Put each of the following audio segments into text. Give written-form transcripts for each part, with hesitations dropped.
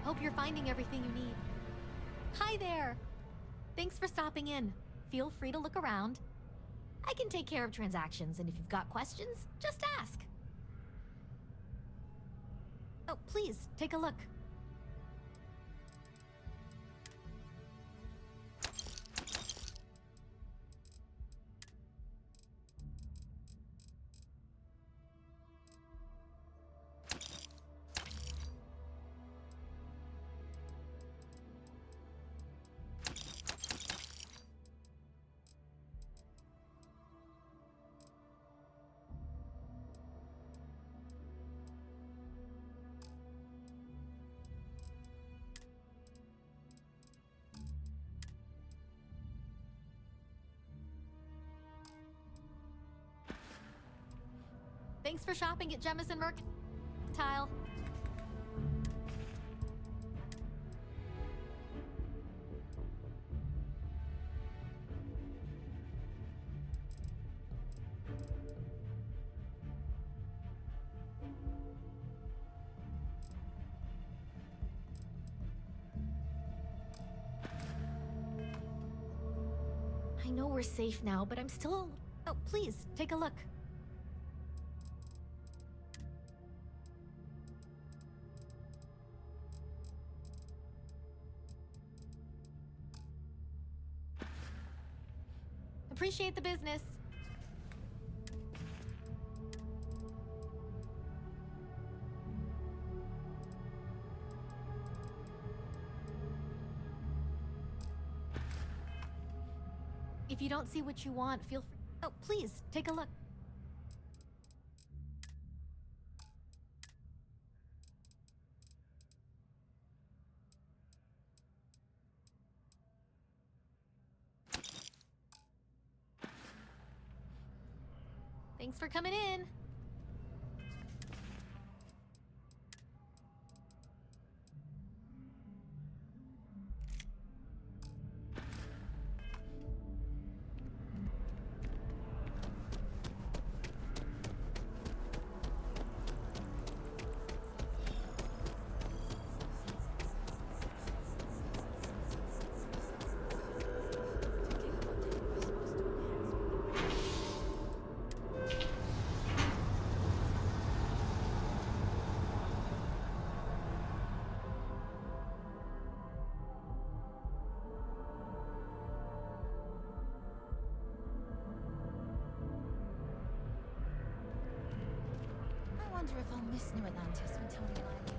Hope you're finding everything you need. Hi there! Thanks for stopping in. Feel free to look around. I can take care of transactions, and if you've got questions, just ask. Oh, please, take a look. Thanks for shopping at Jemison Mercantile. I know we're safe now, but I'm still... Oh, please, take a look. Appreciate the business. If you don't see what you want, feel free... Oh, please, take a look. Thanks for coming in. I wonder if I'll miss New Atlantis when Tony and I leave.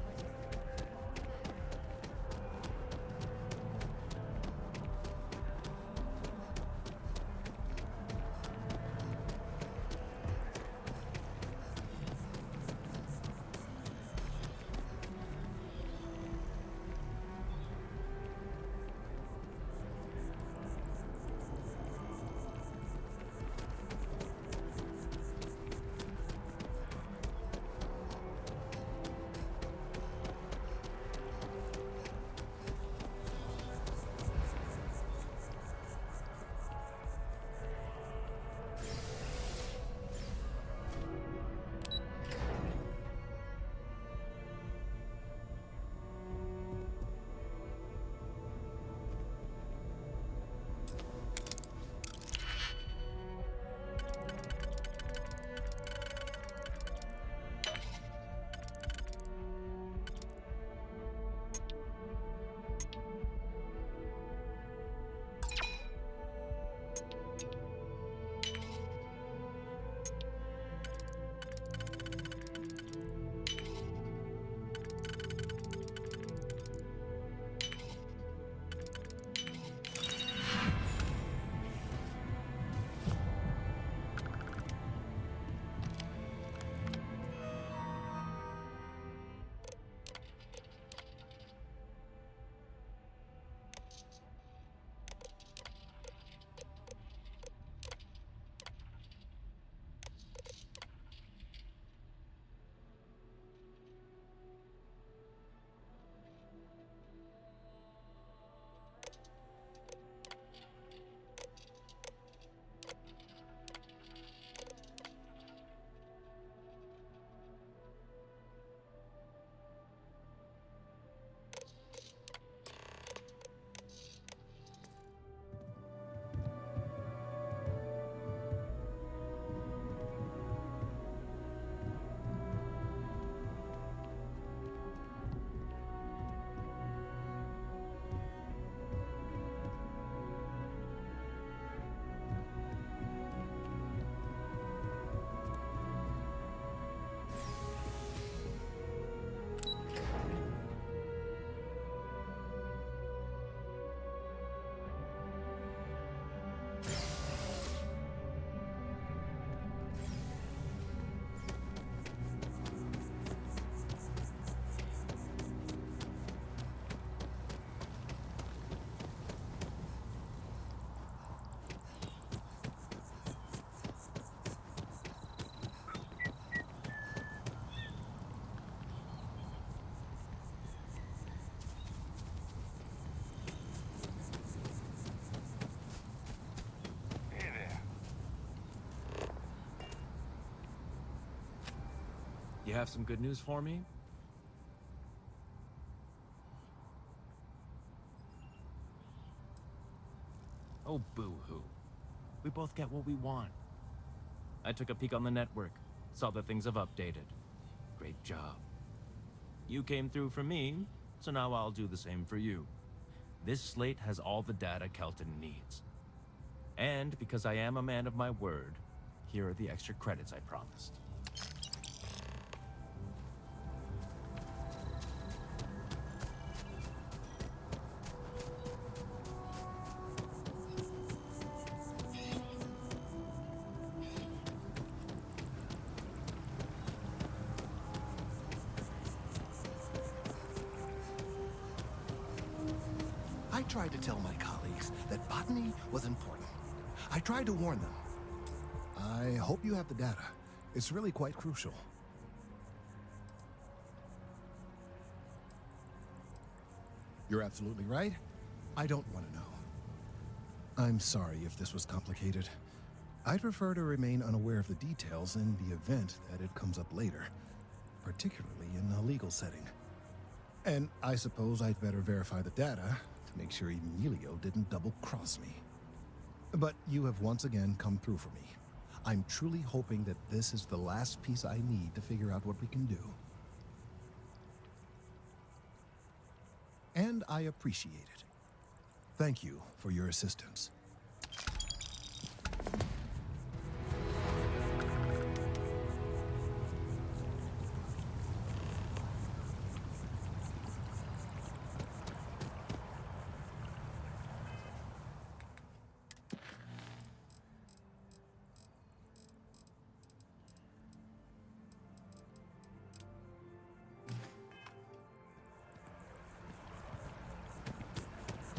have some good news for me? Oh, boo-hoo. We both get what we want. I took a peek on the network, saw that things have updated. Great job. You came through for me, so now I'll do the same for you. This slate has all the data Kelton needs. And because I am a man of my word, here are the extra credits I promised. I tried to tell my colleagues that botany was important. I tried to warn them. I hope you have the data. It's really quite crucial. You're absolutely right. I don't want to know. I'm sorry if this was complicated. I'd prefer to remain unaware of the details in the event that it comes up later, particularly in a legal setting. And I suppose I'd better verify the data to make sure Emilio didn't double-cross me. But you have once again come through for me. I'm truly hoping that this is the last piece I need to figure out what we can do. And I appreciate it. Thank you for your assistance.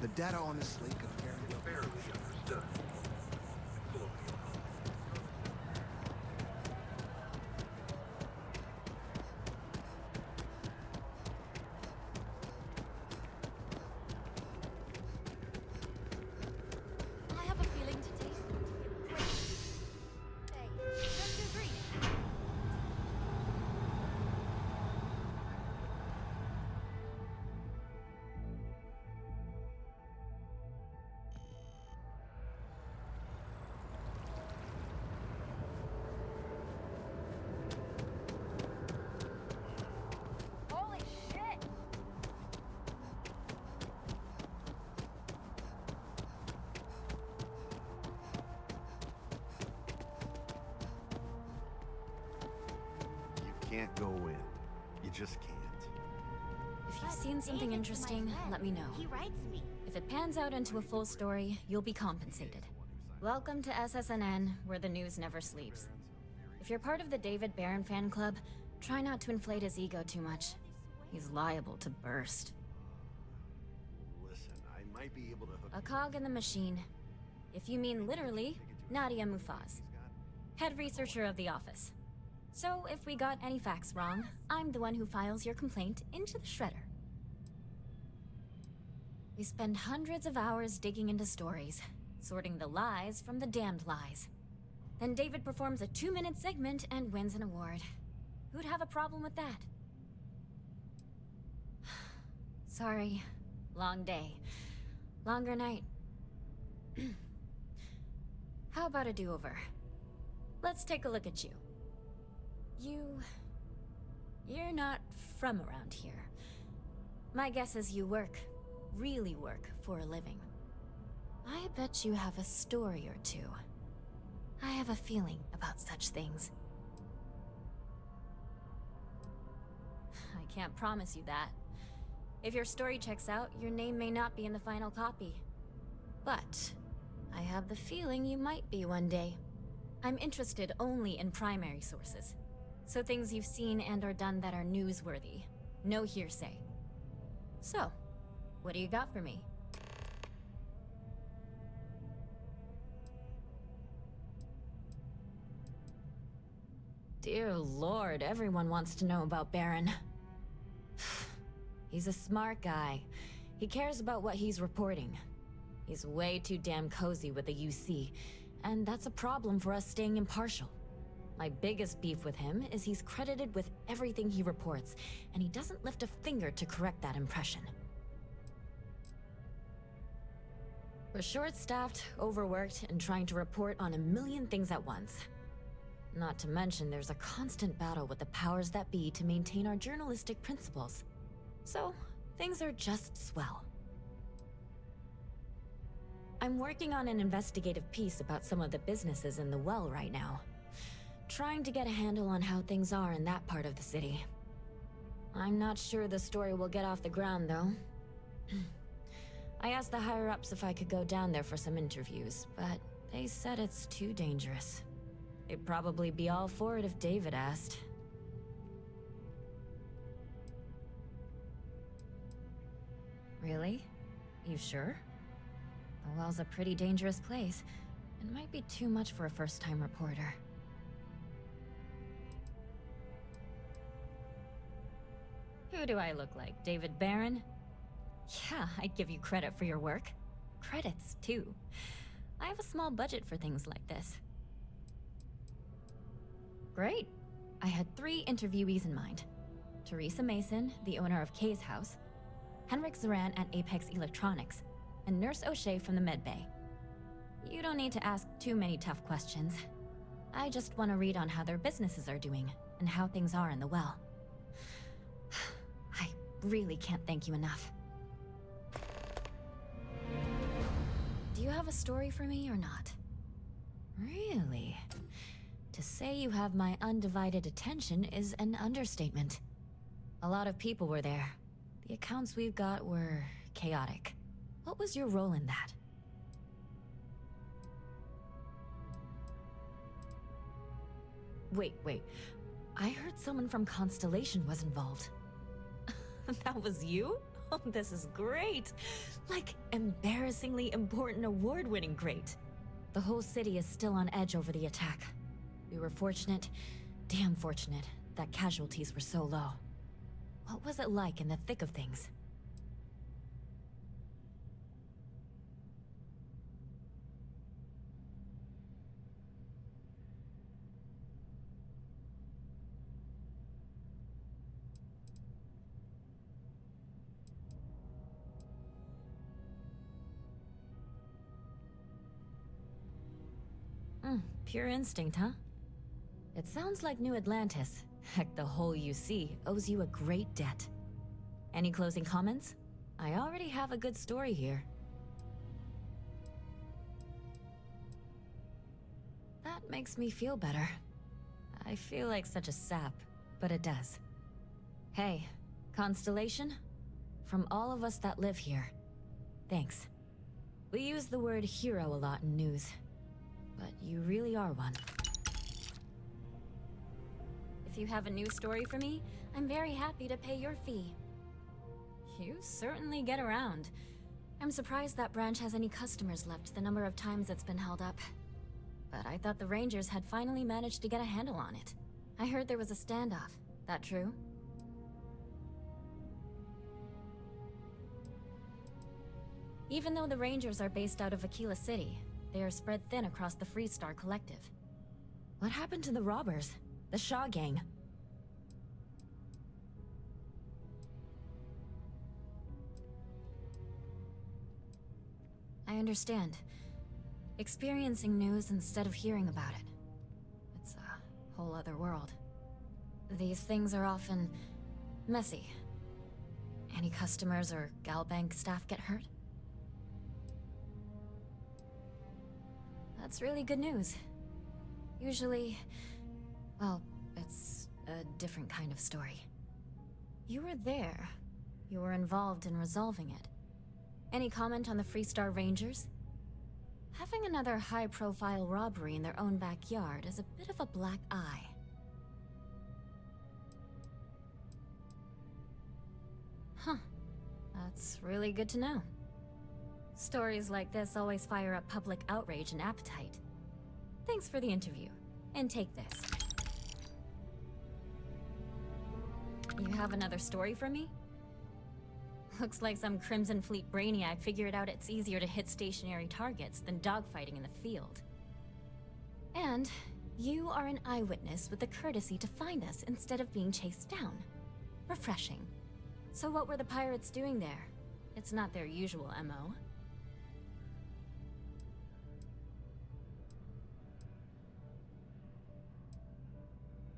The data on this slate compared to Barely understood. I have a feeling today's going to be a great day. Don't you agree? Holy shit! You can't go in. You just can't. If you've seen something interesting, let me know. He writes me. If it pans out into a full story, you'll be compensated. Welcome to SSNN, where the news never sleeps. If you're part of the David Barron fan club, try not to inflate his ego too much. He's liable to burst. Listen, I might be able to hook A cog in the machine. If you mean literally, Nadia Mufaz, head researcher of the office. So if we got any facts wrong, I'm the one who files your complaint into the shredder. We spend hundreds of hours digging into stories, sorting the lies from the damned lies. Then David performs a 2-minute segment and wins an award. Who'd have a problem with that? Sorry. Long day. Longer night. How about a do-over? Let's take a look at you. You're not from around here. My guess is you really work for a living. I bet you have a story or two. I have a feeling about such things. I can't promise you that. If your story checks out, your name may not be in the final copy. But I have the feeling you might be one day. I'm interested only in primary sources. So things you've seen and or done that are newsworthy. No hearsay. So, what do you got for me? Dear Lord, everyone wants to know about Baron. He's a smart guy. He cares about what he's reporting. He's way too damn cozy with the UC, and that's a problem for us staying impartial. My biggest beef with him is he's credited with everything he reports, and he doesn't lift a finger to correct that impression. We're short-staffed, overworked, and trying to report on a million things at once. Not to mention, there's a constant battle with the powers that be to maintain our journalistic principles. So, things are just swell. I'm working on an investigative piece about some of the businesses in the well right now. Trying to get a handle on how things are in that part of the city. I'm not sure the story will get off the ground, though. I asked the higher-ups if I could go down there for some interviews, but they said it's too dangerous. They'd probably be all for it if David asked. Really? You sure? The well's a pretty dangerous place. It might be too much for a first-time reporter. Who do I look like, David Barron? Yeah, I'd give you credit for your work. Credits, too. I have a small budget for things like this. Great. I had 3 interviewees in mind. Teresa Mason, the owner of Kay's house, Henrik Zoran at Apex Electronics, and Nurse O'Shea from the medbay. You don't need to ask too many tough questions. I just want to read on how their businesses are doing, and how things are in the well. I really can't thank you enough. Do you have a story for me or not? Really? To say you have my undivided attention is an understatement. A lot of people were there. The accounts we've got were chaotic. What was your role in that? Wait. I heard someone from Constellation was involved. That was you? Oh, this is great. Like, embarrassingly important award-winning great. The whole city is still on edge over the attack. We were fortunate, damn fortunate, that casualties were so low. What was it like in the thick of things? Pure instinct, huh? It sounds like New Atlantis, heck, the whole UC, owes you a great debt. Any closing comments? I already have a good story here. That makes me feel better. I feel like such a sap, but it does. Hey, Constellation? From all of us that live here, thanks. We use the word hero a lot in news, but you really are one. If you have a new story for me, I'm very happy to pay your fee. You certainly get around. I'm surprised that branch has any customers left the number of times it's been held up. But I thought the Rangers had finally managed to get a handle on it. I heard there was a standoff. That true? Even though the Rangers are based out of Aquila City, they are spread thin across the Freestar Collective. What happened to the robbers? The Shaw gang? I understand. Experiencing news instead of hearing about it. It's a whole other world. These things are often messy. Any customers or Galbank staff get hurt? That's really good news. Usually, well, it's a different kind of story. You were there. You were involved in resolving it. Any comment on the Freestar Rangers? Having another high-profile robbery in their own backyard is a bit of a black eye. Huh. That's really good to know. Stories like this always fire up public outrage and appetite. Thanks for the interview. And take this. You have another story for me? Looks like some Crimson Fleet brainiac figured out it's easier to hit stationary targets than dogfighting in the field. And You are an eyewitness with the courtesy to find us instead of being chased down. Refreshing. So what were the pirates doing there? It's not their usual MO.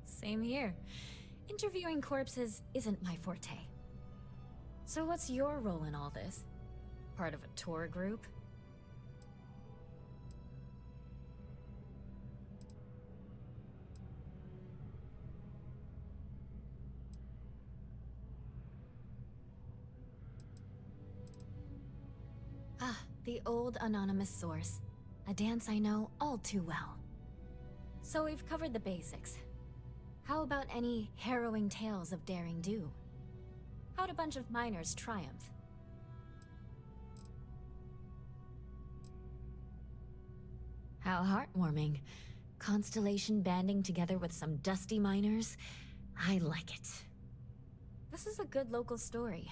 Same here. Interviewing corpses isn't my forte. So what's your role in all this? Part of a tour group? Ah, the old anonymous source. A dance I know all too well. So we've covered the basics. How about any harrowing tales of daring do? How'd a bunch of miners triumph? How heartwarming. Constellation banding together with some dusty miners. I like it. This is a good local story.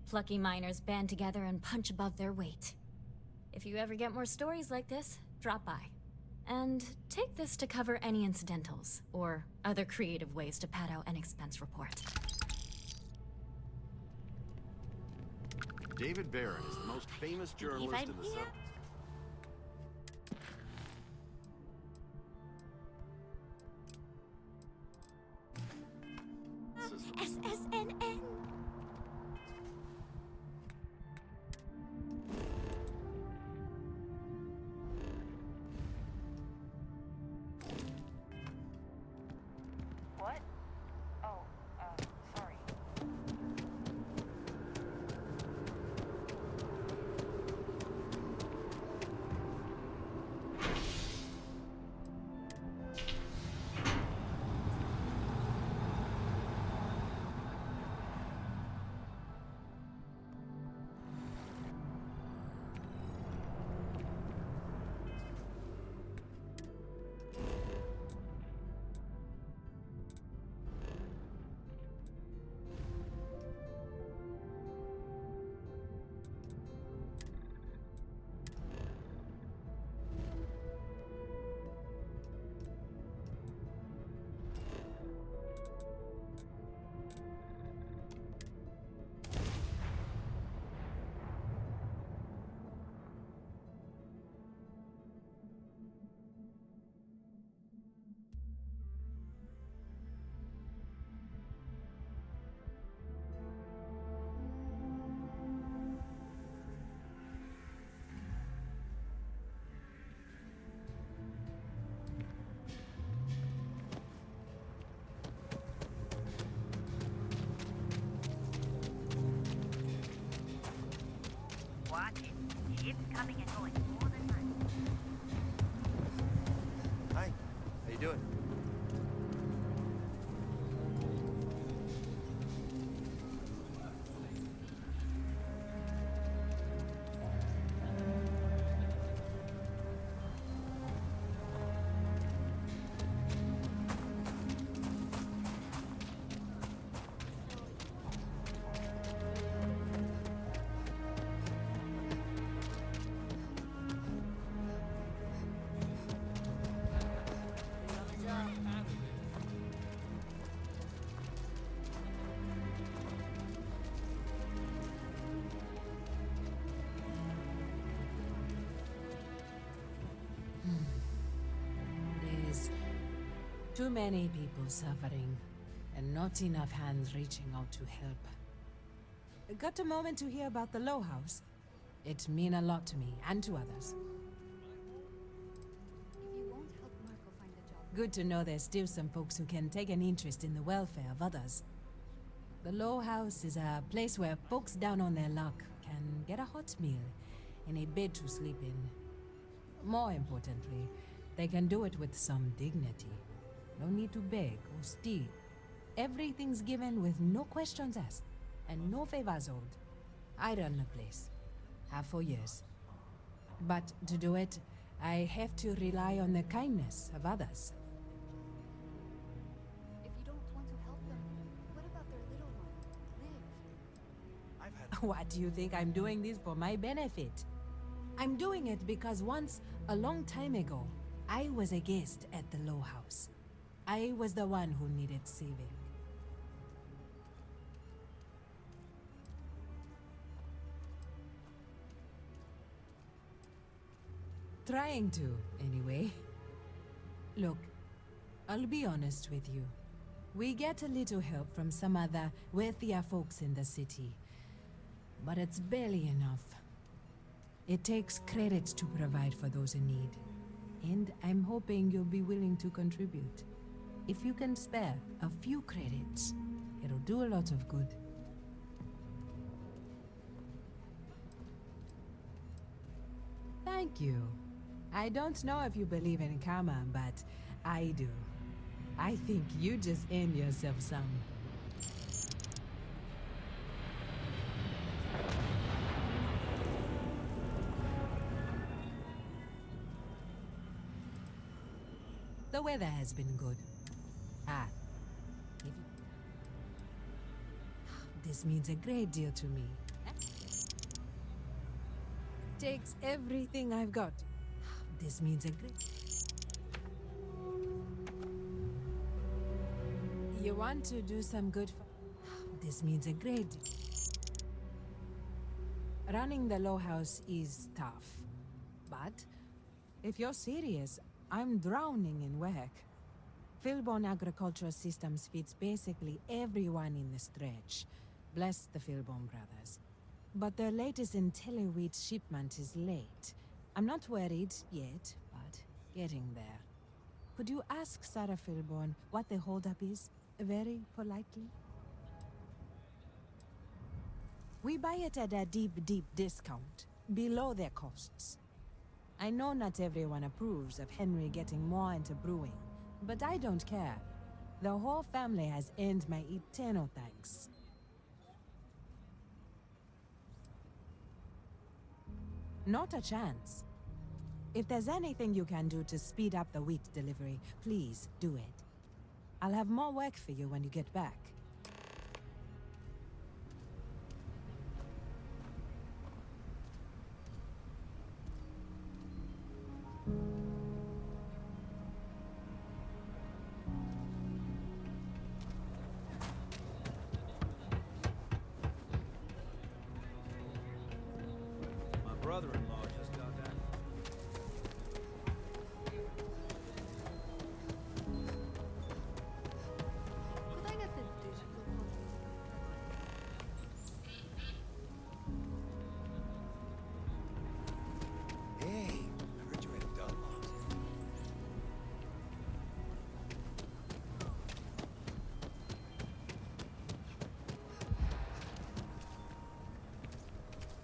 Plucky miners band together and punch above their weight. If you ever get more stories like this, drop by. And take this to cover any incidentals, or other creative ways to pad out an expense report. David Barrett is the most famous journalist in the sub. SSNN. What? Oh, sorry. Watch it. Ships coming and going all the time. Hi, how you doing? There's too many people suffering, and not enough hands reaching out to help. Got a moment to hear about the Low House? It mean a lot to me, and to others. If you won't help Marco find a job. Good to know there's still some folks who can take an interest in the welfare of others. The Low House is a place where folks down on their luck can get a hot meal and a bed to sleep in. More importantly, they can do it with some dignity. No need to beg or steal. Everything's given with no questions asked, and no favors owed. I run the place. Have for years. But to do it, I have to rely on the kindness of others. If you don't want to help them, what about their little one, Liv? I've had What do you think I'm doing this for my benefit? I'm doing it because once, a long time ago, I was a guest at the Low House. I was the one who needed saving. Trying to, anyway. Look, I'll be honest with you. We get a little help from some other wealthier folks in the city, but it's barely enough. It takes credits to provide for those in need, and I'm hoping you'll be willing to contribute. If you can spare a few credits, it'll do a lot of good. Thank you. I don't know if you believe in karma, but I do. I think you just earned yourself some. The weather has been good. If you... This means a great deal to me. Takes everything I've got. This means a great... You want to do some good for... This means a great... Running the Low House is tough. But if you're serious, I'm drowning in work. Philbone Agricultural Systems feeds basically everyone in the stretch. Bless the Philbone brothers. But their latest IntelliWheat shipment is late. I'm not worried yet, but getting there. Could you ask Sarah Philbone what the holdup is? Very politely. We buy it at a deep, deep discount, below their costs. I know not everyone approves of Henry getting more into brewing, but I don't care. The whole family has earned my eternal thanks. Not a chance. If there's anything you can do to speed up the wheat delivery, please do it. I'll have more work for you when you get back. My brother-in-law just got that. Could I get the digital copy? Hey, I heard you had a Dunlop.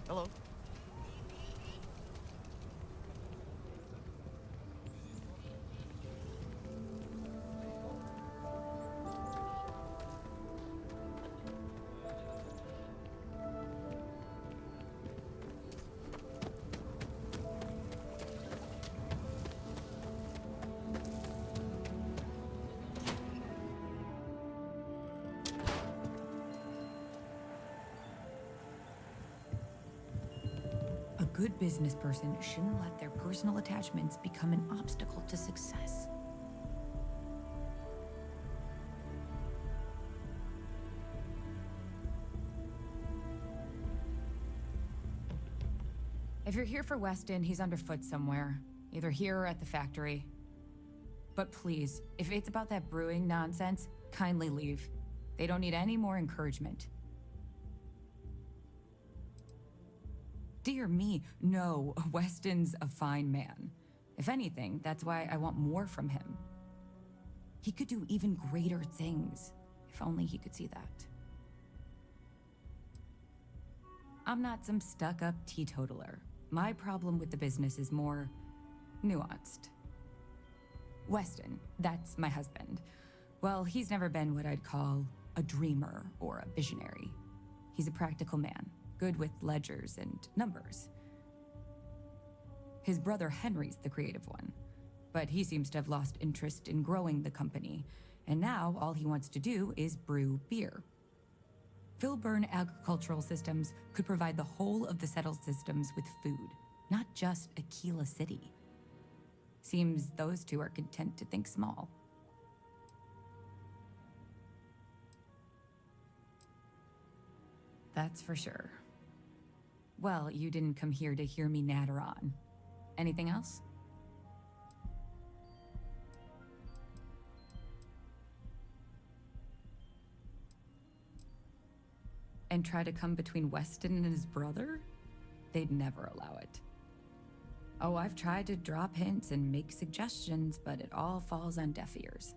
Hello. A good business person shouldn't let their personal attachments become an obstacle to success. If you're here for Weston, he's underfoot somewhere. Either here or at the factory. But please, if it's about that brewing nonsense, kindly leave. They don't need any more encouragement. Dear me, no, Weston's a fine man. If anything, that's why I want more from him. He could do even greater things, if only he could see that. I'm not some stuck-up teetotaler. My problem with the business is more nuanced. Weston, that's my husband. Well, he's never been what I'd call a dreamer or a visionary. He's a practical man, good with ledgers and numbers. His brother Henry's the creative one, but he seems to have lost interest in growing the company, and now all he wants to do is brew beer. Philburn Agricultural Systems could provide the whole of the settled systems with food, not just Aquila City. Seems those two are content to think small. That's for sure. Well, you didn't come here to hear me natter on. Anything else? And try to come between Weston and his brother? They'd never allow it. Oh, I've tried to drop hints and make suggestions, but it all falls on deaf ears.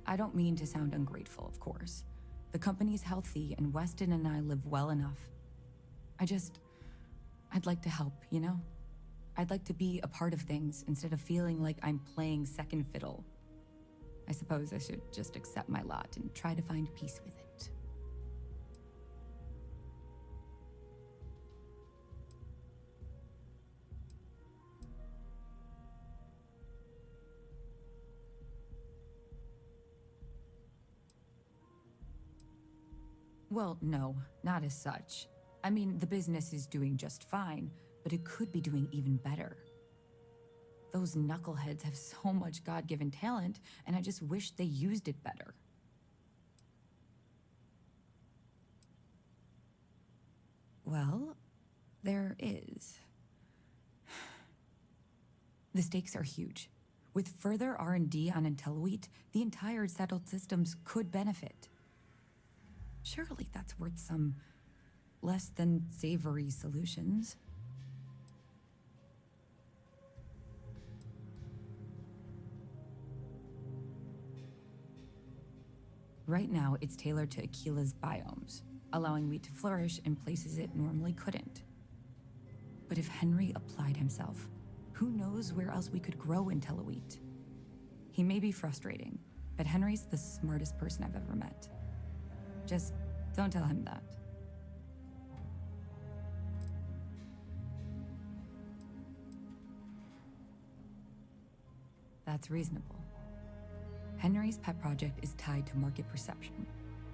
I don't mean to sound ungrateful, of course. The company's healthy, and Weston and I live well enough. I'd like to help, you know? I'd like to be a part of things instead of feeling like I'm playing second fiddle. I suppose I should just accept my lot and try to find peace with it. Well, no, not as such. I mean, the business is doing just fine, but it could be doing even better. Those knuckleheads have so much God-given talent, and I just wish they used it better. Well, there is. The stakes are huge. With further R&D on IntelliWheat, the entire settled systems could benefit. Surely that's worth some less than savory solutions. Right now, it's tailored to Aquila's biomes, allowing wheat to flourish in places it normally couldn't. But if Henry applied himself, who knows where else we could grow IntelliWheat? He may be frustrating, but Henry's the smartest person I've ever met. Just don't tell him that. That's reasonable. Henry's pet project is tied to market perception.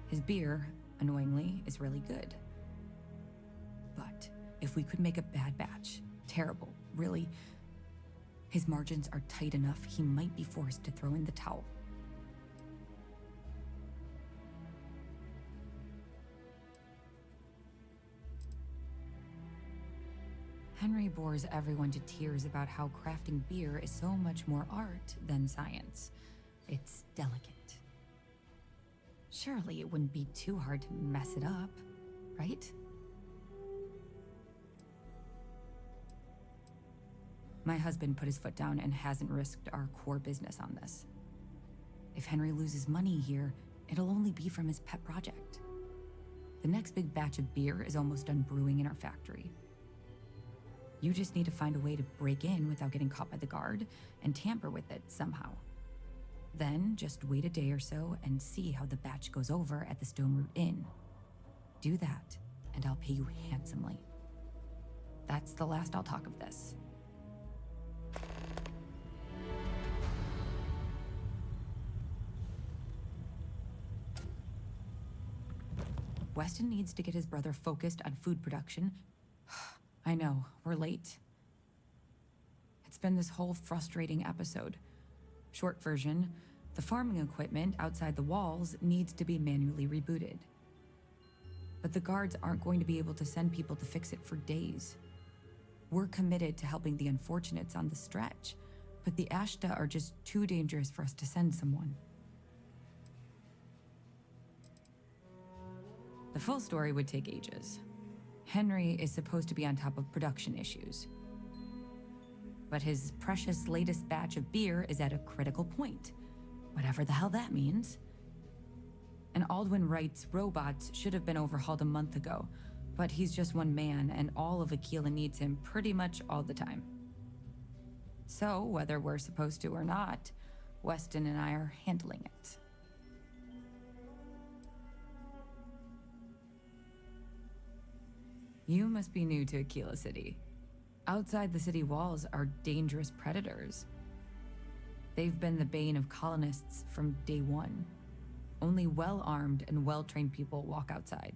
His beer, annoyingly, is really good. But if we could make a bad batch, terrible, really, his margins are tight enough he might be forced to throw in the towel. Henry bores everyone to tears about how crafting beer is so much more art than science. It's delicate. Surely it wouldn't be too hard to mess it up, right? My husband put his foot down and hasn't risked our core business on this. If Henry loses money here, it'll only be from his pet project. The next big batch of beer is almost done brewing in our factory. You just need to find a way to break in without getting caught by the guard and tamper with it somehow. Then just wait a day or so and see how the batch goes over at the Stone Root Inn. Do that, and I'll pay you handsomely. That's the last I'll talk of this. Weston needs to get his brother focused on food production. I know, we're late. It's been this whole frustrating episode. Short version, the farming equipment outside the walls needs to be manually rebooted. But the guards aren't going to be able to send people to fix it for days. We're committed to helping the unfortunates on the stretch, but the Ashta are just too dangerous for us to send someone. The full story would take ages. Henry is supposed to be on top of production issues. But his precious latest batch of beer is at a critical point. Whatever the hell that means. And Aldwin Wright's robots should have been overhauled a month ago, but he's just one man and all of Aquila needs him pretty much all the time. So, whether we're supposed to or not, Weston and I are handling it. You must be new to Aquila City. Outside the city walls are dangerous predators. They've been the bane of colonists from day one. Only well-armed and well-trained people walk outside.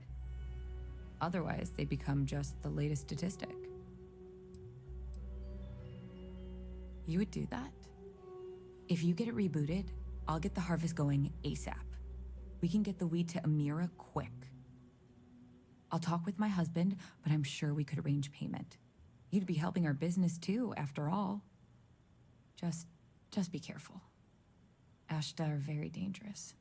Otherwise, they become just the latest statistic. You would do that? If you get it rebooted, I'll get the harvest going ASAP. We can get the weed to Amira quick. I'll talk with my husband, but I'm sure we could arrange payment. You'd be helping our business too, after all. Just be careful. Ashta are very dangerous.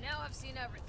now I've seen everything.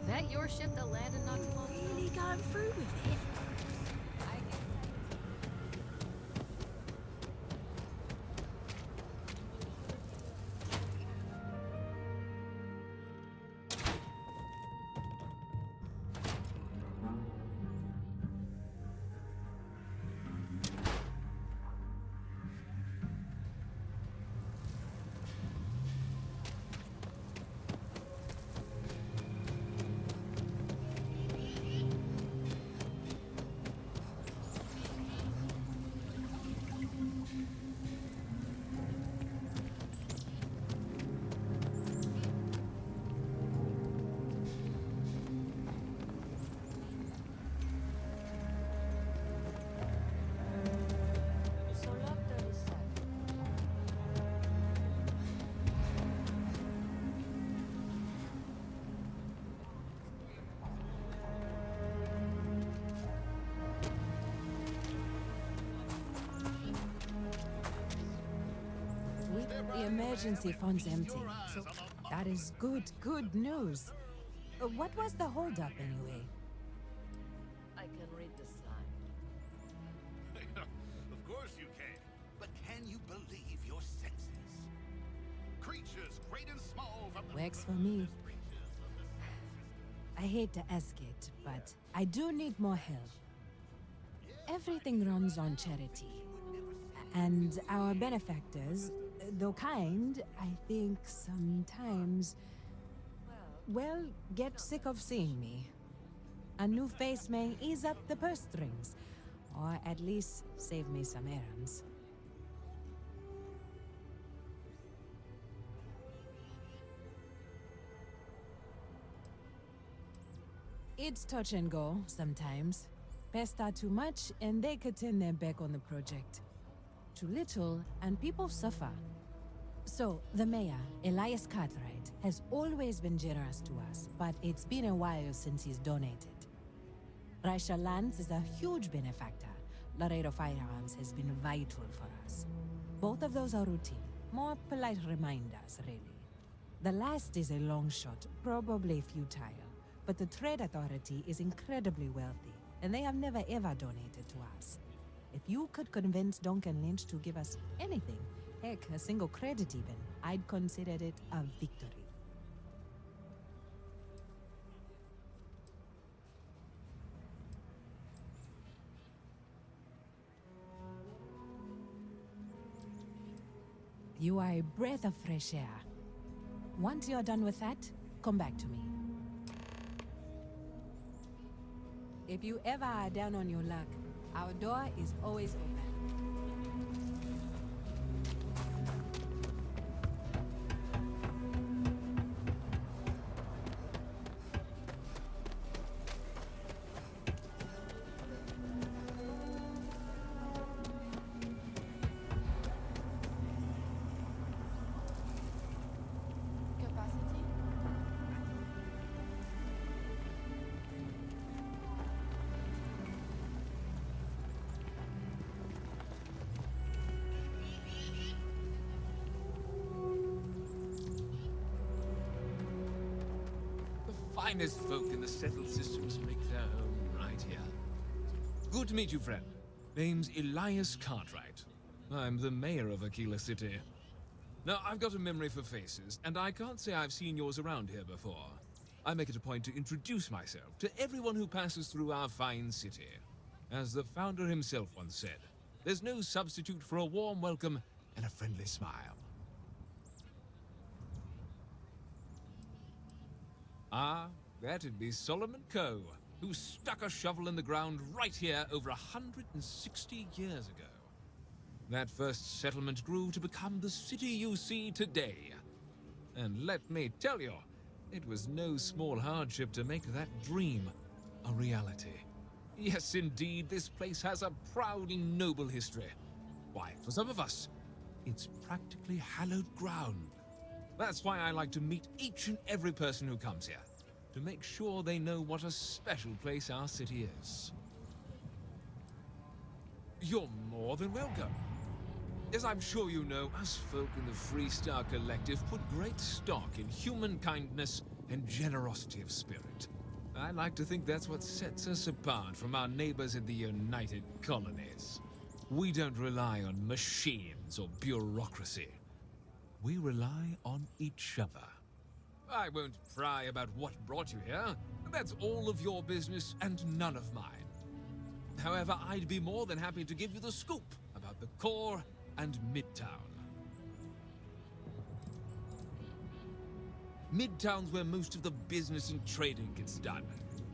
That your ship that landed not too long ago? Really going through with it? The emergency fund's empty, so that is good news. What was the holdup anyway? I can read the sign. Of course you can. But can you believe your senses? Creatures great and small from the Works for me. I hate to ask it, but I do need more help. Everything runs on charity. And our benefactors, though kind, I think sometimes, well, get sick of seeing me. A new face may ease up the purse strings, or at least save me some errands. It's touch and go sometimes. Pester too much, and they could turn their back on the project. Too little, and people suffer. So, the mayor, Elias Cartwright, has always been generous to us, but it's been a while since he's donated. Raisha Lands is a huge benefactor. Laredo Firearms has been vital for us. Both of those are routine, more polite reminders, really. The last is a long shot, probably futile, but the Trade Authority is incredibly wealthy, and they have never ever donated to us. If you could convince Duncan Lynch to give us anything, heck, a single credit even, I'd consider it a victory. You are a breath of fresh air. Once you're done with that, come back to me. If you ever are down on your luck, our door is always open. Capacity? The finest folk in the settled systems make their home right here. Good to meet you, friend. Name's Elias Cartwright. I'm the mayor of Aquila City. Now, I've got a memory for faces, and I can't say I've seen yours around here before. I make it a point to introduce myself to everyone who passes through our fine city. As the founder himself once said, there's no substitute for a warm welcome and a friendly smile. Ah, that'd be Solomon Coe, who stuck a shovel in the ground right here over 160 years ago. That first settlement grew to become the city you see today. And let me tell you, it was no small hardship to make that dream a reality. Yes, indeed, this place has a proud and noble history. Why, for some of us, it's practically hallowed ground. That's why I like to meet each and every person who comes here, to make sure they know what a special place our city is. You're more than welcome. As I'm sure you know, us folk in the Freestar Collective put great stock in human kindness and generosity of spirit. I like to think that's what sets us apart from our neighbors in the United Colonies. We don't rely on machines or bureaucracy. We rely on each other. I won't pry about what brought you here. That's all of your business and none of mine. However, I'd be more than happy to give you the scoop about the core and Midtown. Midtown's where most of the business and trading gets done.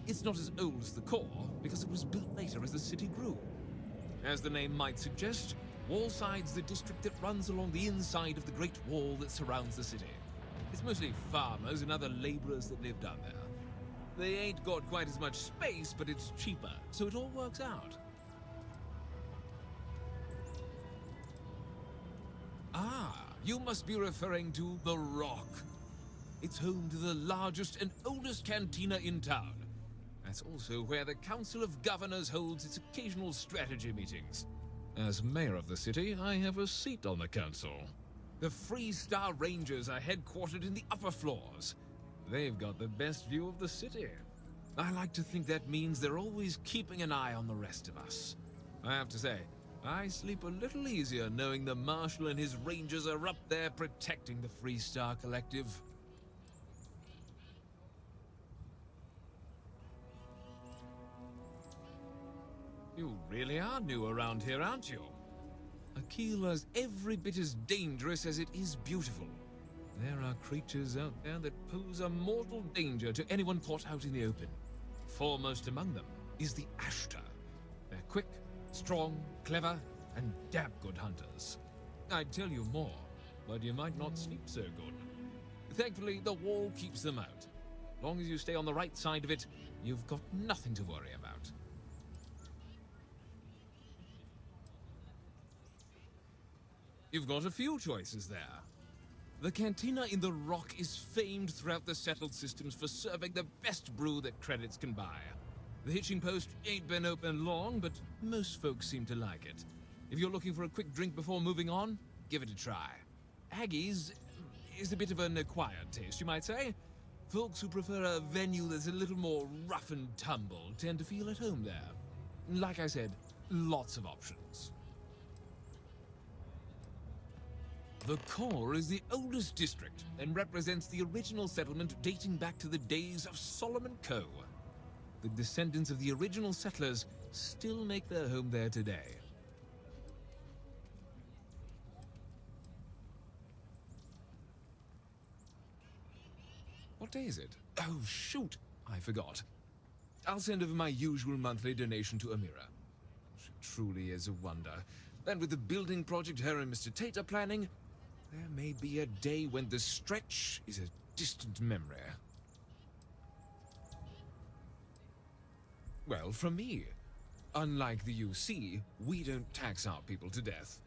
It's not as old as the core, because it was built later as the city grew. As the name might suggest, Wallside's the district that runs along the inside of the Great Wall that surrounds the city. It's mostly farmers and other laborers that live down there. They ain't got quite as much space, but it's cheaper, so it all works out. Ah, you must be referring to The Rock. It's home to the largest and oldest cantina in town. That's also where the Council of Governors holds its occasional strategy meetings. As mayor of the city, I have a seat on the council. The Freestar Rangers are headquartered in the upper floors. They've got the best view of the city. I like to think that means they're always keeping an eye on the rest of us. I have to say, I sleep a little easier knowing the Marshal and his Rangers are up there protecting the Freestar Collective. You really are new around here, aren't you? Aquila's every bit as dangerous as it is beautiful. There are creatures out there that pose a mortal danger to anyone caught out in the open. Foremost among them is the Ashtar. They're quick, strong, clever, and damn good hunters. I'd tell you more, but you might not sleep so good. Thankfully, the wall keeps them out. As long as you stay on the right side of it, you've got nothing to worry about. You've got a few choices there. The cantina in the Rock is famed throughout the settled systems for serving the best brew that credits can buy. The hitching post ain't been open long, but most folks seem to like it. If you're looking for a quick drink before moving on, give it a try. Aggie's is a bit of an acquired taste, you might say. Folks who prefer a venue that's a little more rough and tumble tend to feel at home there. Like I said, lots of options. The core is the oldest district and represents the original settlement dating back to the days of Solomon Coe. The descendants of the original settlers still make their home there today. What day is it? Oh, shoot! I forgot. I'll send over my usual monthly donation to Amira. She truly is a wonder. And with the building project her and Mr. Tate are planning, there may be a day when the stretch is a distant memory. Well, from me. Unlike the UC, we don't tax our people to death.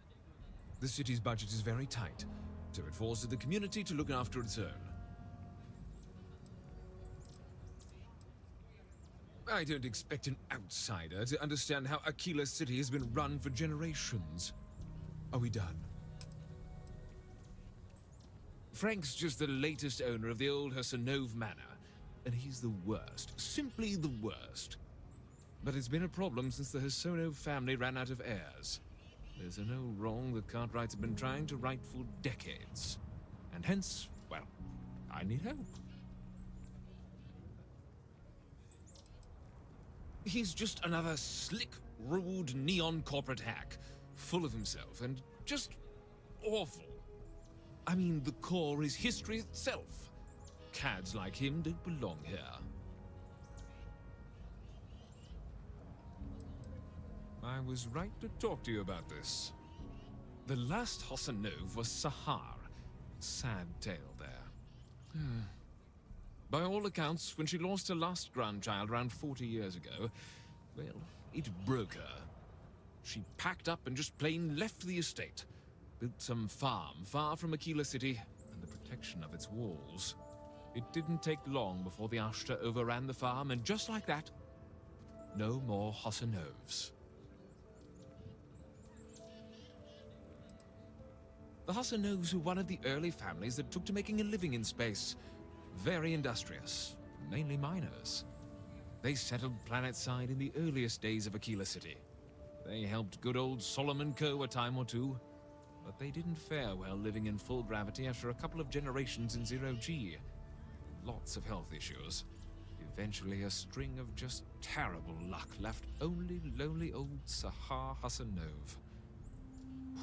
The city's budget is very tight, so it falls to the community to look after its own. I don't expect an outsider to understand how Aquila City has been run for generations. Are we done? Frank's just the latest owner of the old Hassanove Manor, and he's the worst, simply the worst. But it's been a problem since the Hassanove family ran out of heirs. There's a no wrong the Cartwrights have been trying to right for decades. And hence, well, I need help. He's just another slick, rude neon corporate hack, full of himself and just awful. I mean, the core is history itself. Cads like him don't belong here. I was right to talk to you about this. The last Hassanov was Sahar. Sad tale there. By all accounts, when she lost her last grandchild around 40 years ago, well, it broke her. She packed up and just plain left the estate. Built some farm far from Aquila City and the protection of its walls. It didn't take long before the Ashta overran the farm, and just like that, no more Hassanovs. The Hassanovs were one of the early families that took to making a living in space. Very industrious, mainly miners. They settled planetside in the earliest days of Aquila City. They helped good old Solomon Coe a time or two, but they didn't fare well living in full gravity after a couple of generations in zero-G. Lots of health issues. Eventually, a string of just terrible luck left only lonely old Sahar Hassanov.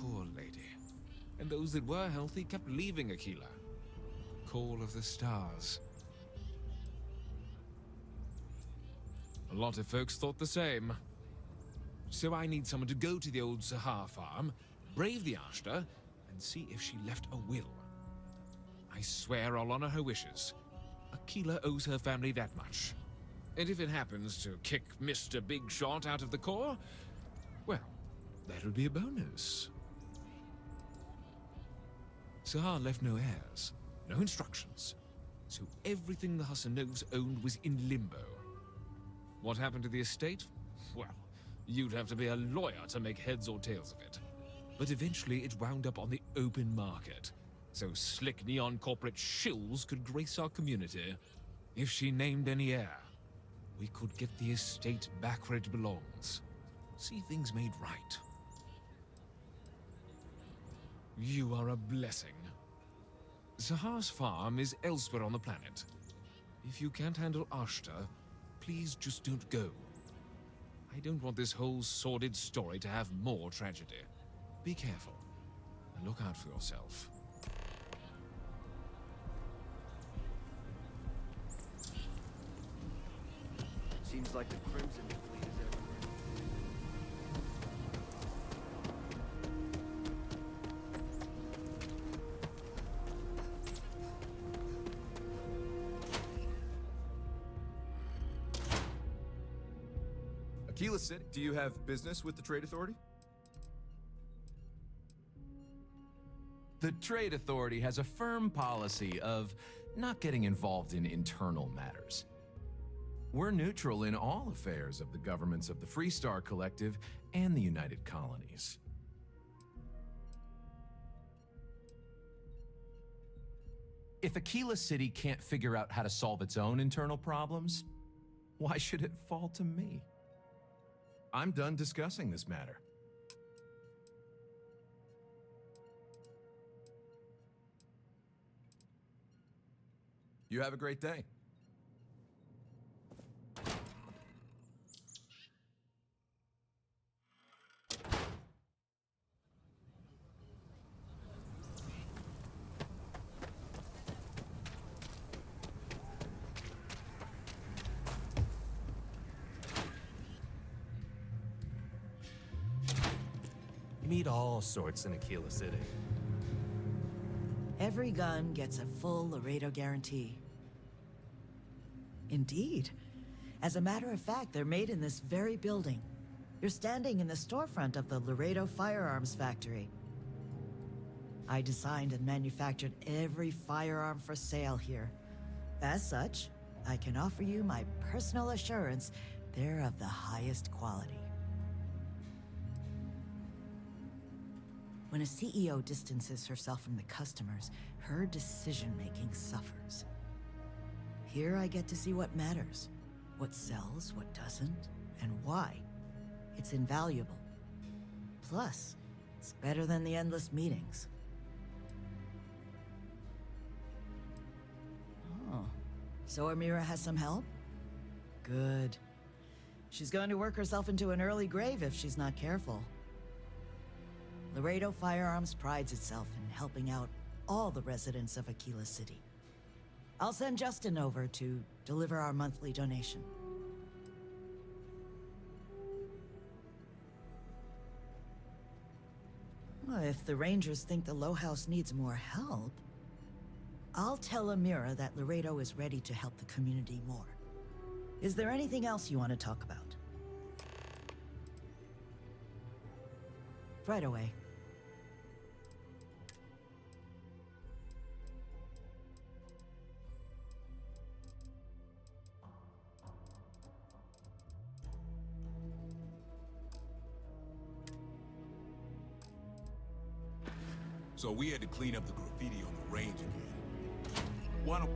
Poor lady. And those that were healthy kept leaving Aquila. Call of the stars. A lot of folks thought the same. So I need someone to go to the old Sahar farm, brave the Ashta, and see if she left a will. I swear I'll honor her wishes. Aquila owes her family that much. And if it happens to kick Mr. Big Shot out of the core, well, that'll be a bonus. Sahar left no heirs, no instructions, so everything the Hassanovs owned was in limbo. What happened to the estate? Well, you'd have to be a lawyer to make heads or tails of it. But eventually it wound up on the open market, so slick neon corporate shills could grace our community. If she named any heir, we could get the estate back where it belongs. See things made right. You are a blessing. Sahar's farm is elsewhere on the planet. If you can't handle Ashta, please just don't go. I don't want this whole sordid story to have more tragedy. Be careful, and look out for yourself. Seems like the Crimson Fleet is everywhere. Aquila City, do you have business with the Trade Authority? The Trade Authority has a firm policy of not getting involved in internal matters. We're neutral in all affairs of the governments of the Freestar Collective and the United Colonies. If Aquila City can't figure out how to solve its own internal problems, why should it fall to me? I'm done discussing this matter. You have a great day. You meet all sorts in Aquila City. Every gun gets a full Laredo guarantee. Indeed. As a matter of fact, they're made in this very building. You're standing in the storefront of the Laredo Firearms Factory. I designed and manufactured every firearm for sale here. As such, I can offer you my personal assurance they're of the highest quality. When a CEO distances herself from the customers, her decision-making suffers. Here I get to see what matters, what sells, what doesn't, and why. It's invaluable. Plus, it's better than the endless meetings. Oh, so Amira has some help? Good. She's going to work herself into an early grave if she's not careful. Laredo Firearms prides itself in helping out all the residents of Aquila City. I'll send Justin over to deliver our monthly donation. Well, if the Rangers think the Low House needs more help, I'll tell Amira that Laredo is ready to help the community more. Is there anything else you want to talk about? Right away. So we had to clean up the graffiti on the range again. Why don't...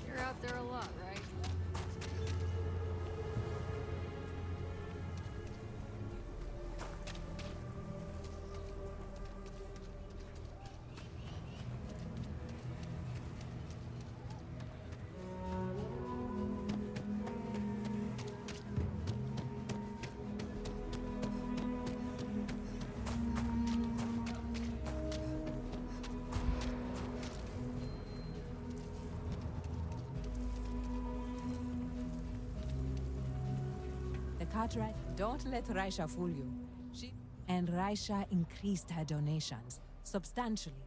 You're out there a lot, right? Cartwright, don't let Raisha fool you. And Raisha increased her donations substantially.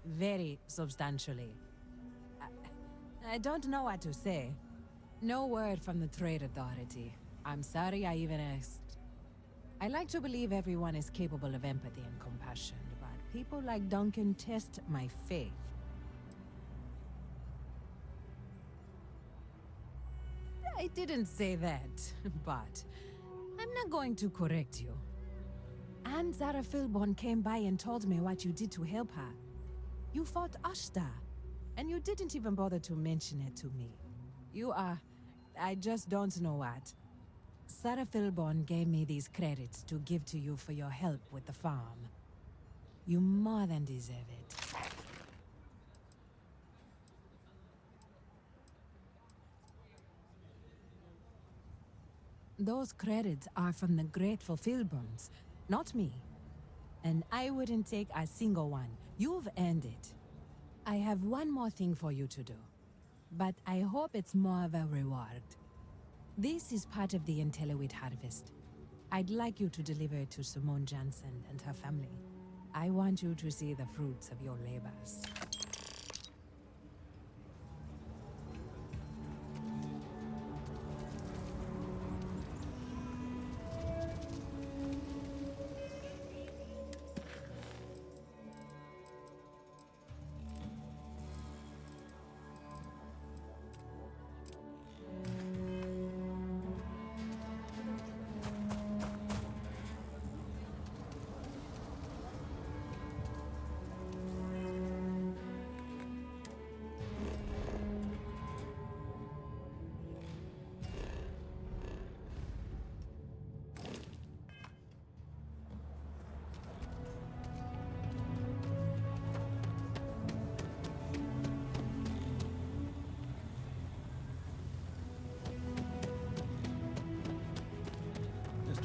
Very substantially. I don't know what to say. No word from the Trade Authority. I'm sorry I even asked. I like to believe everyone is capable of empathy and compassion, but people like Duncan test my faith. I didn't say that, but I'm not going to correct you. And Zara Philborn came by and told me what you did to help her. You fought Ashta, and you didn't even bother to mention it to me. You are... I just don't know what. Sarah Philborn gave me these credits to give to you for your help with the farm. You more than deserve it. Those credits are from the grateful Philborns, not me. And I wouldn't take a single one. You've earned it. I have one more thing for you to do. But I hope it's more of a reward. This is part of the Intellowit harvest. I'd like you to deliver it to Simone Jansen and her family. I want you to see the fruits of your labors.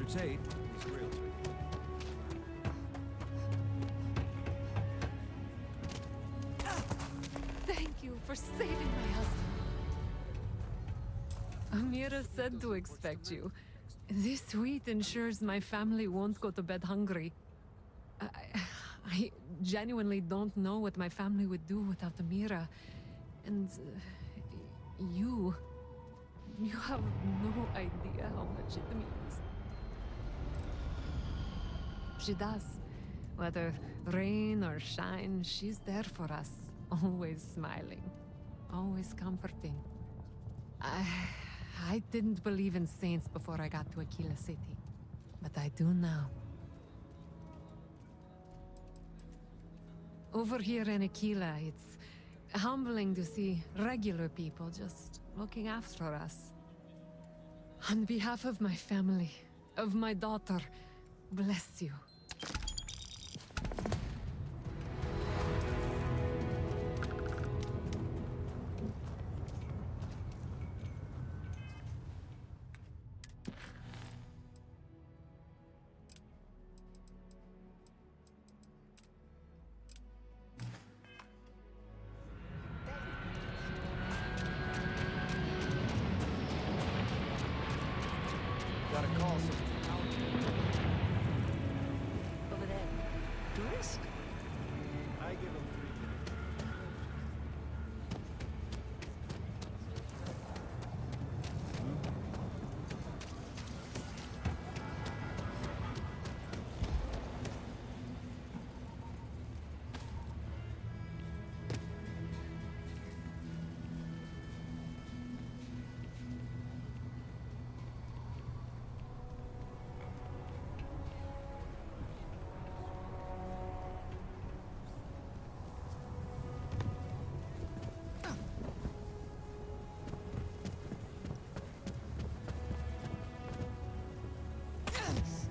Tate is real. Thank you for saving my husband. Amira said to expect you. This wheat ensures my family won't go to bed hungry. I genuinely don't know what my family would do without Amira. And you have no idea how much it means. She does. Whether rain or shine, she's there for us. Always smiling. Always comforting. I didn't believe in saints before I got to Aquila City. But I do now. Over here in Aquila, it's humbling to see regular people just looking after us. On behalf of my family, of my daughter, bless you. Got a call, over there. Tourist? I give him 3 minutes.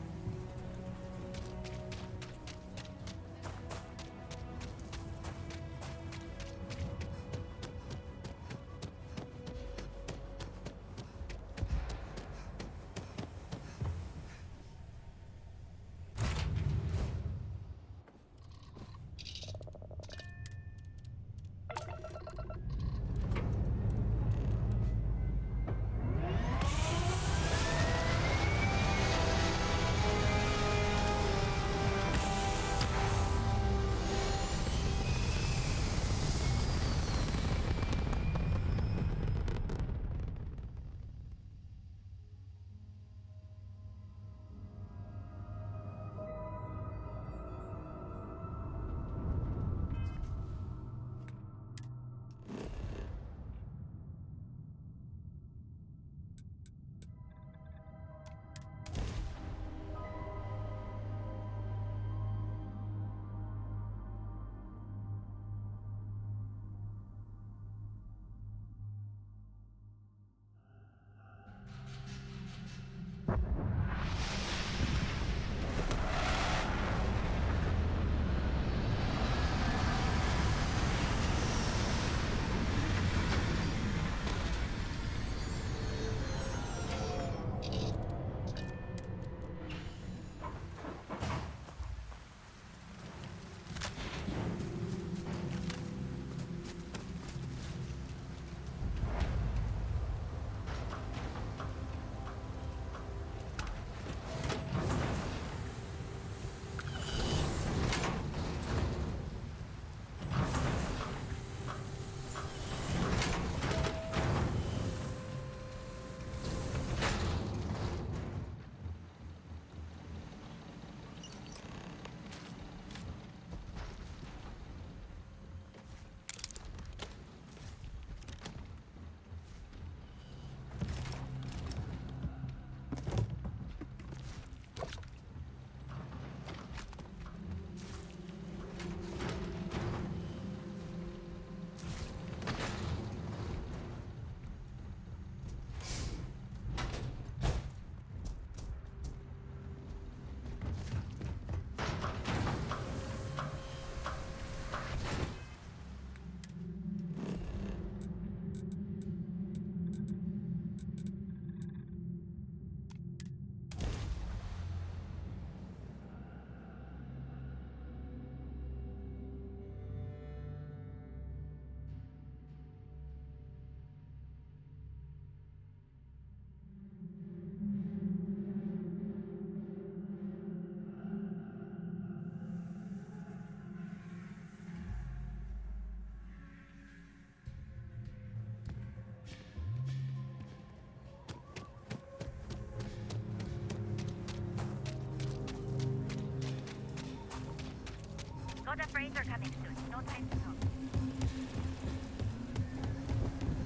Got a freighter coming soon. No time to talk.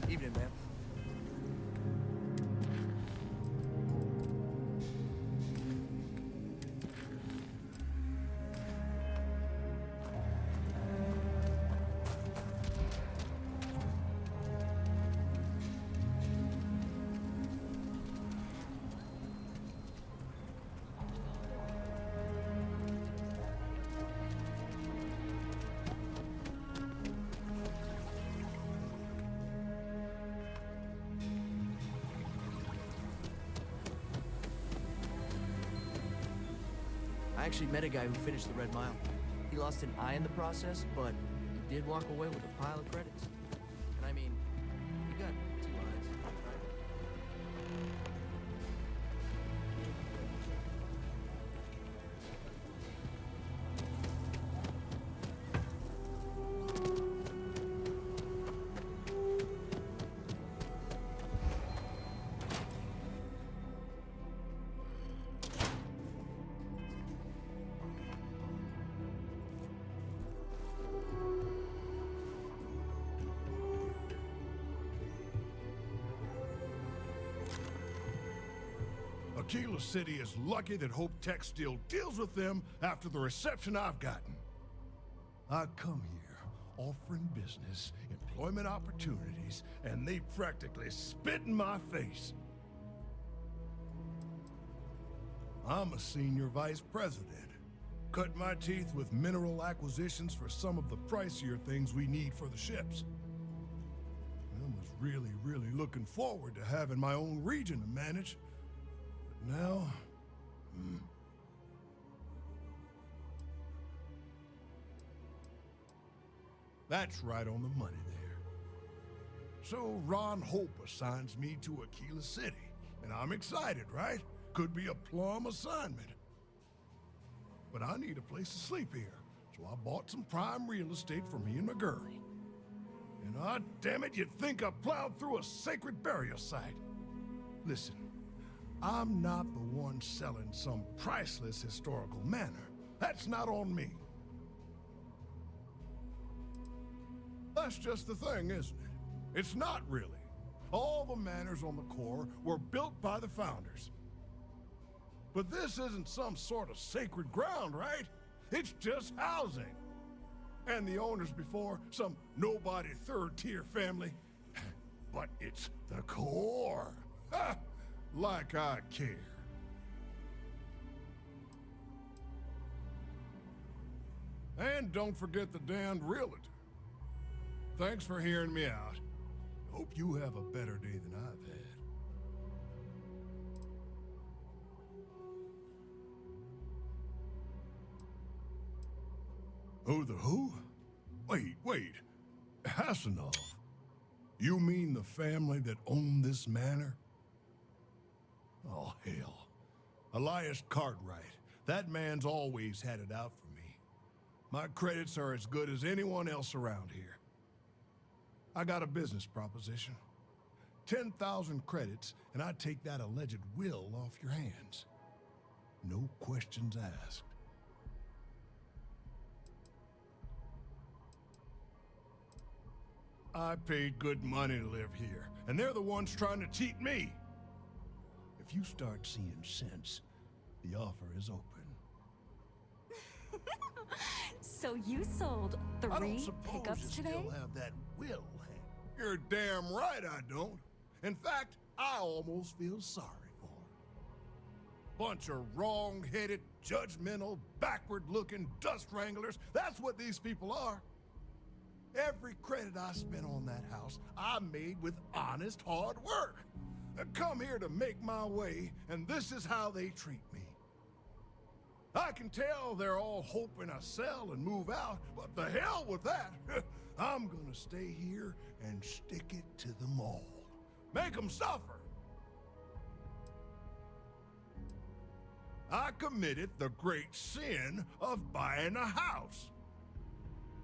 Evening, ma'am. I actually met a guy who finished the Red Mile. He lost an eye in the process, but he did walk away with a pile of credits. And I mean, he got 2 eyes, right? Aquila City is lucky that Hope Tech still deals with them after the reception I've gotten. I come here offering business, employment opportunities, and they practically spit in my face. I'm a senior vice president. Cut my teeth with mineral acquisitions for some of the pricier things we need for the ships. I was really looking forward to having my own region to manage. Now, That's right on the money there. So Ron Hope assigns me to Aquila City, and I'm excited, right? Could be a plum assignment. But I need a place to sleep here, so I bought some prime real estate for me and my girl. And damn it, you'd think I plowed through a sacred burial site. Listen, I'm not the one selling some priceless historical manor. That's not on me. That's just the thing, isn't it? It's not really. All the manors on the core were built by the founders. But this isn't some sort of sacred ground, right? It's just housing. And the owners before, some nobody third-tier family. But it's the core. Ha! Like I care. And don't forget the damned realtor. Thanks for hearing me out. Hope you have a better day than I've had. Who the who? Wait. Hassanov. You mean the family that owned this manor? Oh, hell. Elias Cartwright. That man's always had it out for me. My credits are as good as anyone else around here. I got a business proposition. 10,000 credits, and I take that alleged will off your hands. No questions asked. I paid good money to live here, and they're the ones trying to cheat me. If you start seeing sense, the offer is open. So you sold I 3 don't suppose pickups you today? still have that will. You're damn right I don't. In fact, I almost feel sorry for her. Bunch of wrong-headed, judgmental, backward-looking dust wranglers. That's what these people are. Every credit I spent on that house, I made with honest, hard work. I come here to make my way, and this is how they treat me. I can tell they're all hoping I sell and move out, but the hell with that. I'm gonna stay here and stick it to them all. Make them suffer. I committed the great sin of buying a house.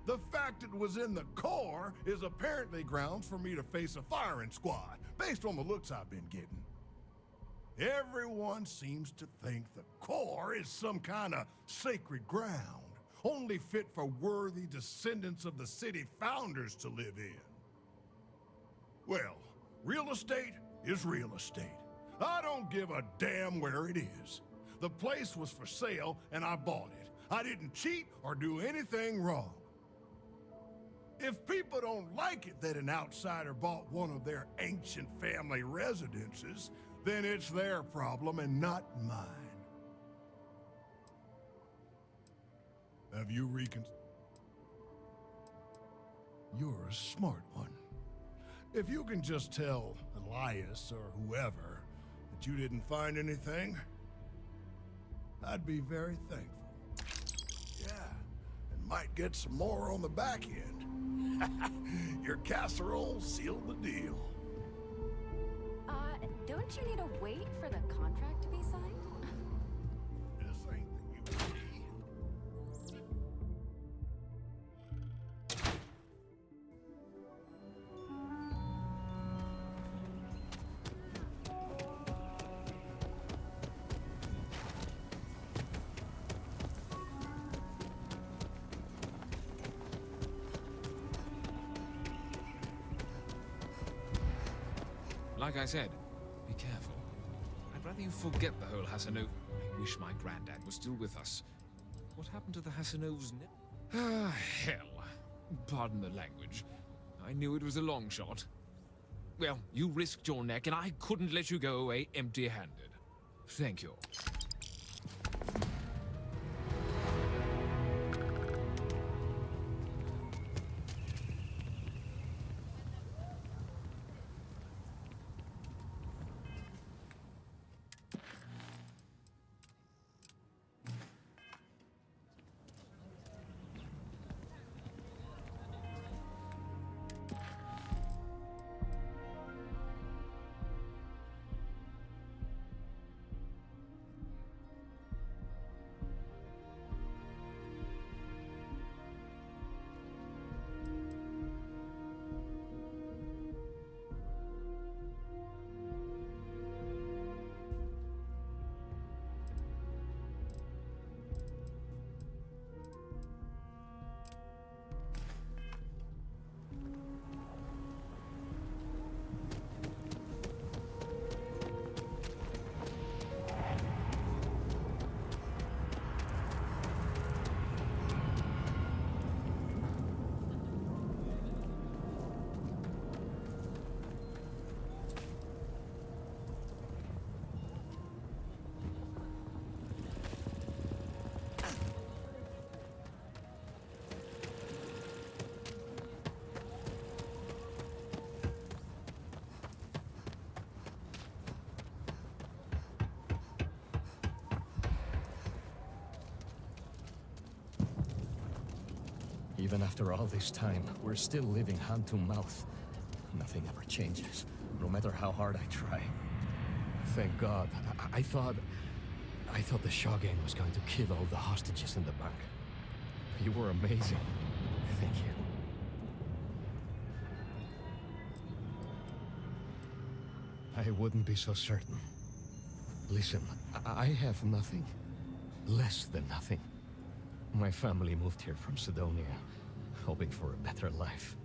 The fact it was in the core is apparently grounds for me to face a firing squad, based on the looks I've been getting. Everyone seems to think the core is some kind of sacred ground, only fit for worthy descendants of the city founders to live in. Well, real estate is real estate. I don't give a damn where it is. The place was for sale, and I bought it. I didn't cheat or do anything wrong. If people don't like it that an outsider bought one of their ancient family residences, then it's their problem and not mine. Have you You're a smart one. If you can just tell Elias or whoever that you didn't find anything, I'd be very thankful. Might get some more on the back end. Your casserole sealed the deal. Don't you need to wait for the contract to be signed? This ain't the UC. Like I said, be careful. I'd rather you forget the whole Hasanov. I wish my granddad was still with us. What happened to the Hasanovs? Ah, hell. Pardon the language. I knew it was a long shot. Well, you risked your neck, and I couldn't let you go away empty-handed. Thank you. Even after all this time, we're still living hand to mouth. Nothing ever changes, no matter how hard I try. Thank God. I thought the Shaw gang was going to kill all the hostages in the bank. You were amazing. Thank you. I wouldn't be so certain. Listen, I have nothing. Less than nothing. My family moved here from Sidonia, hoping for a better life.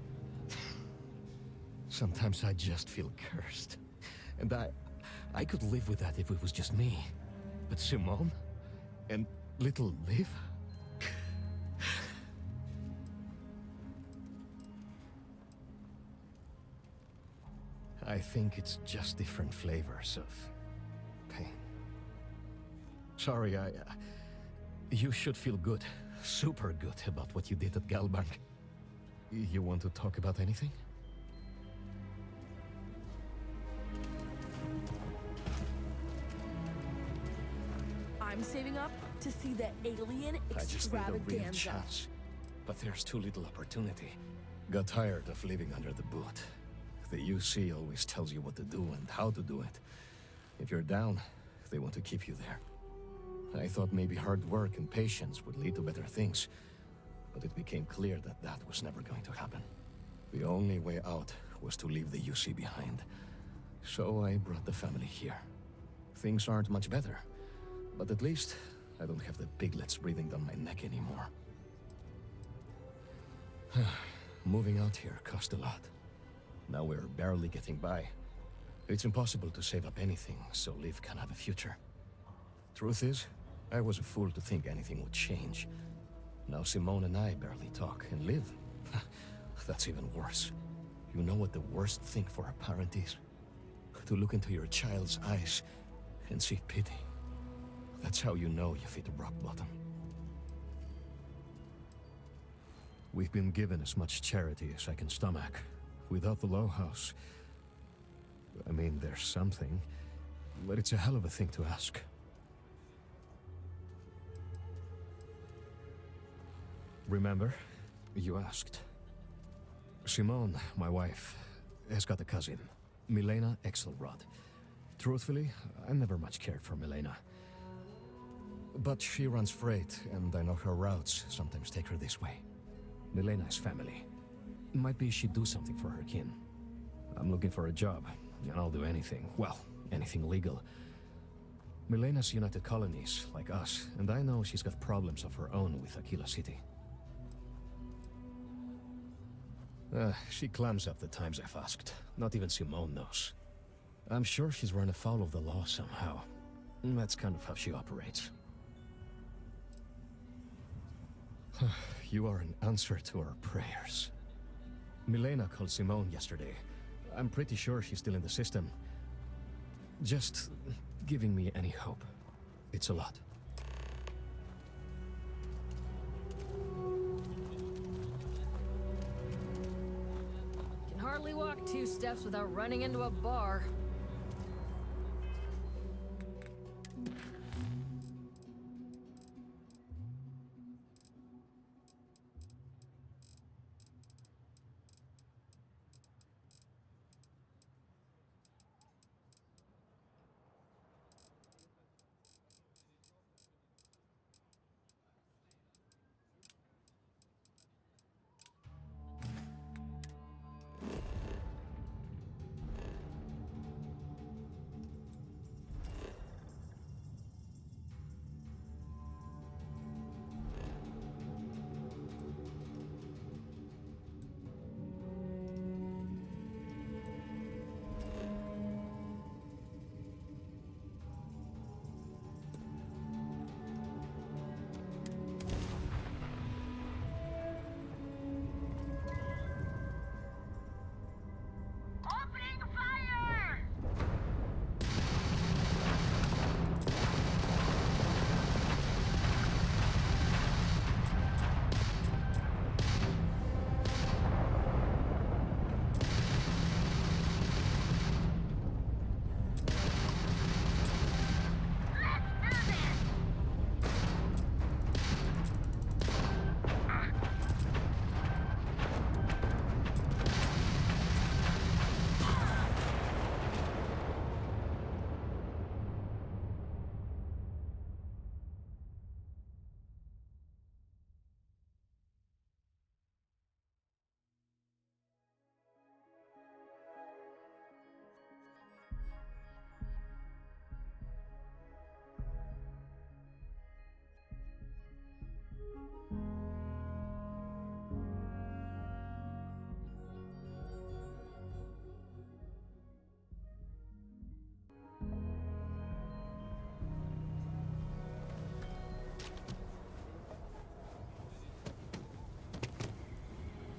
Sometimes I just feel cursed. And I could live with that if it was just me. But Simone? And little Liv? I think it's just different flavors of pain. Sorry, you should feel good. Super good about what you did at Galbank. You want to talk about anything? I'm saving up to see the alien I just need a real extravaganza. chance. But there's too little opportunity. Got tired of living under the boot. The UC always tells you what to do and how to do it. If you're down, they want to keep you there. I thought maybe hard work and patience would lead to better things, but it became clear that that was never going to happen. The only way out was to leave the UC behind. So I brought the family here. Things aren't much better, but at least I don't have the piglets breathing down my neck anymore. Moving out here cost a lot. Now we're barely getting by. It's impossible to save up anything so Liv can have a future. Truth is, I was a fool to think anything would change. Now Simone and I barely talk, and Liv, that's even worse. You know what the worst thing for a parent is? To look into your child's eyes and see pity. That's how you know you've hit rock bottom. We've been given as much charity as I can stomach. Without the Low House, I mean, there's something, but it's a hell of a thing to ask. Remember? You asked. Simone, my wife, has got a cousin, Milena Axelrod. Truthfully, I never much cared for Milena. But she runs freight, and I know her routes sometimes take her this way. Milena is family. Might be she'd do something for her kin. I'm looking for a job, and I'll do anything. Well, anything legal. Milena's United Colonies, like us, and I know she's got problems of her own with Aquila City. She clams up the times I've asked. Not even Simone knows. I'm sure she's run afoul of the law somehow. That's kind of how she operates. You are an answer to our prayers. Milena called Simone yesterday. I'm pretty sure she's still in the system. Just giving me any hope. It's a lot. Can hardly walk 2 steps without running into a bar.